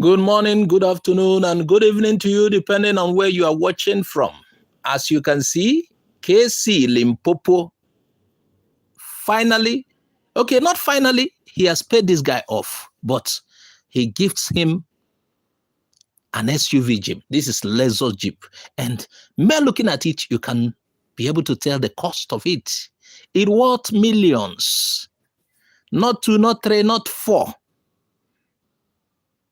Good morning, good afternoon, and good evening to you, depending on where you are watching from. As you can see, Kcee Limpopo finally, okay, not finally, he has paid this guy off, but he gifts him an SUV Jeep. This is Lexus Jeep. And mere looking at it, you can be able to tell the cost of it. It worth millions. Not two, not three, not four.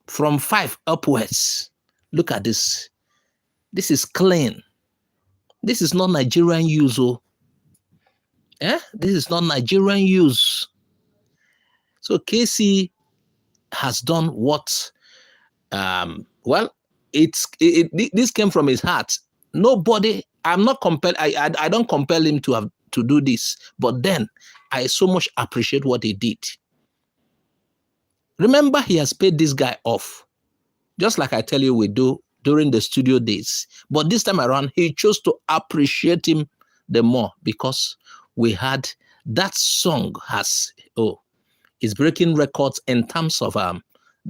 From 5 upwards. Look at this. This is clean. This is not Nigerian use. This is not Nigerian use. So Kcee has done what, this came from his heart. Nobody, I'm not compelled, I don't compel him to do this, but then I so much appreciate what he did. Remember, he has paid this guy off, just like I tell you we do during the studio days. But this time around, he chose to appreciate him the more because we had that song is breaking records in terms of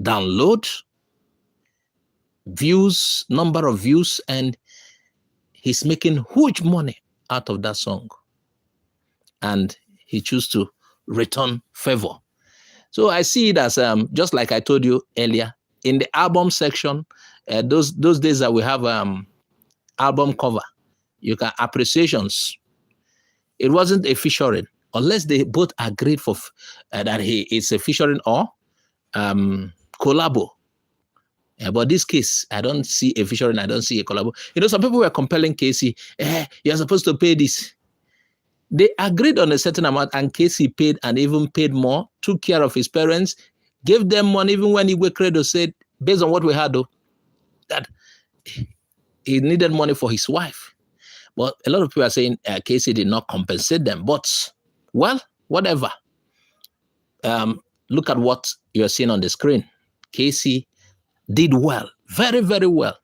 download, views, number of views, and he's making huge money out of that song. And he chose to return favor. So I see it as, just like I told you earlier, in the album section, those days that we have album cover, you can appreciations. It wasn't a featuring, unless they both agreed for that it's a featuring or collabo. But this case, I don't see a featuring, I don't see a collabo. You know, some people were compelling Kcee, you're supposed to pay this. They agreed on a certain amount, and Kcee paid and even paid more, took care of his parents, gave them money, even when Igwe Credo said, based on what we had, that he needed money for his wife. But a lot of people are saying Kcee did not compensate them. But, well, whatever. Look at what you're seeing on the screen. Kcee did well, very, very well.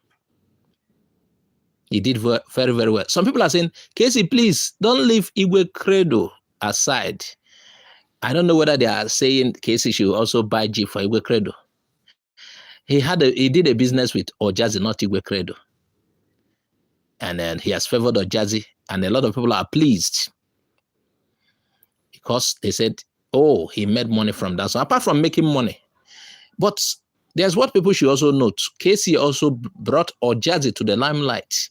He did very, very well. Some people are saying, Kcee, please don't leave Igwe Credo aside. I don't know whether they are saying Kcee should also buy Jeep for Igwe Credo. He did a business with Ojazzy, not Igwe Credo. And then he has favored Ojazzy, and a lot of people are pleased because they said, oh, he made money from that. So apart from making money, but there's what people should also note. Kcee also brought Ojazzy to the limelight.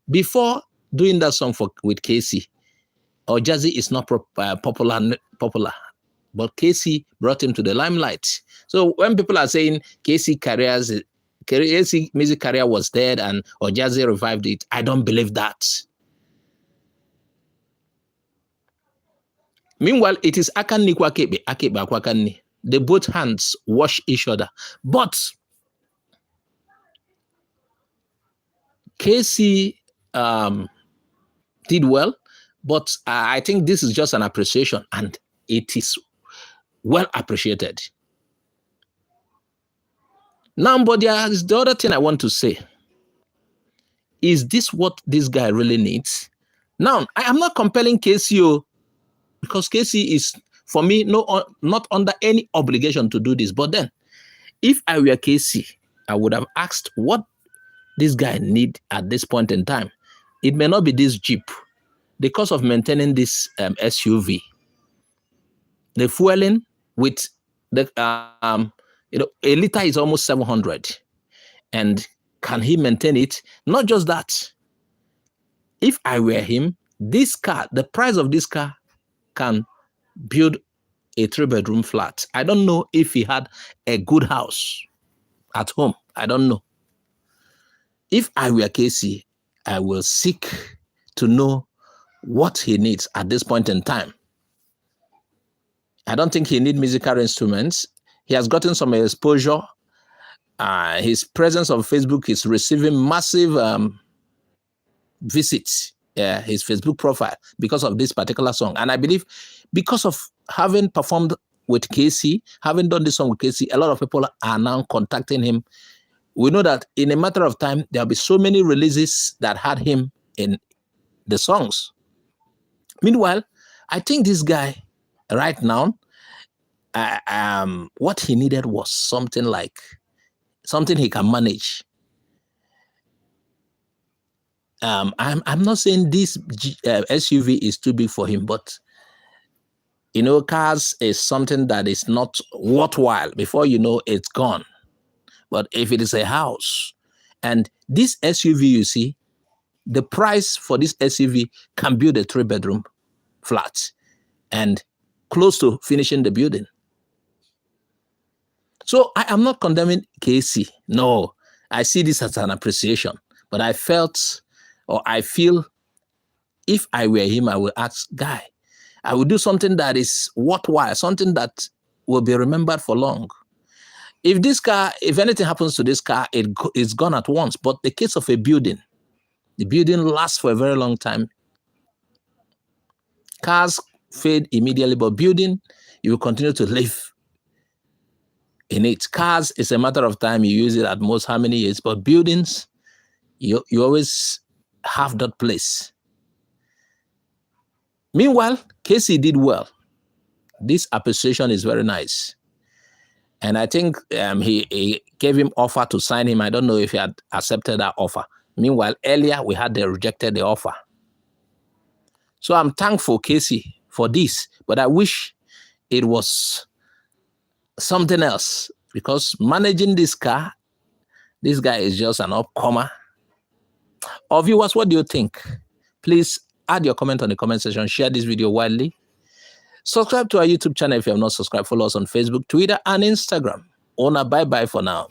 Before doing that song with Kcee, Ojazzy is not popular, but Kcee brought him to the limelight. So when people are saying Kcee music career was dead and Ojazzy revived it, I don't believe that. Meanwhile, it is Akanni Kwakebe, Akebe Akwakanni. The both hands wash each other. But Kcee did well, but I think this is just an appreciation, and it is well appreciated. Now, but there is the other thing I want to say. Is this what this guy really needs? Now, I am not compelling Kcee, because Kcee is, for me, not under any obligation to do this. But then, if I were Kcee, I would have asked what this guy need at this point in time. It may not be this Jeep. The cost of maintaining this SUV, the fueling with the a liter is almost 700, and can he maintain it? Not just that. If I were him, this car, the price of this car, can build a 3-bedroom flat. I don't know if he had a good house at home. I don't know. If I were Kcee, I will seek to know what he needs at this point in time. I don't think he needs musical instruments. He has gotten some exposure. His presence on Facebook is receiving massive visits. His Facebook profile because of this particular song. And I believe because of having performed with Kcee, having done this song with Kcee, a lot of people are now contacting him. We know that in a matter of time, there'll be so many releases that had him in the songs. Meanwhile, I think this guy right now, what he needed was something like something he can manage. I'm not saying this SUV is too big for him, but you know, cars is something that is not worthwhile. Before you know, it's gone. But if it is a house, and this SUV, you see, the price for this SUV can build a 3-bedroom flat and close to finishing the building. So I am not condemning Kcee. No, I see this as an appreciation. But I felt, or I feel, if I were him, I would ask, guy, I would do something that is worthwhile, something that will be remembered for long. If this car, if anything happens to this car, it's gone at once. But the case of a building, the building lasts for a very long time. Cars fade immediately, but building, you will continue to live in it. Cars is a matter of time. You use it at most how many years, but buildings, you always have that place. Meanwhile, Kcee did well. This appreciation is very nice. And I think he gave him offer to sign him. I don't know if he had accepted that offer. Meanwhile, earlier we had rejected the offer. So I'm thankful, Kcee, for this. But I wish it was something else, because managing this car, this guy is just an upcomer. Our viewers, what do you think? Please add your comment on the comment section. Share this video widely. Subscribe to our YouTube channel if you have not subscribed. Follow us on Facebook, Twitter, and Instagram. Ona, bye-bye for now.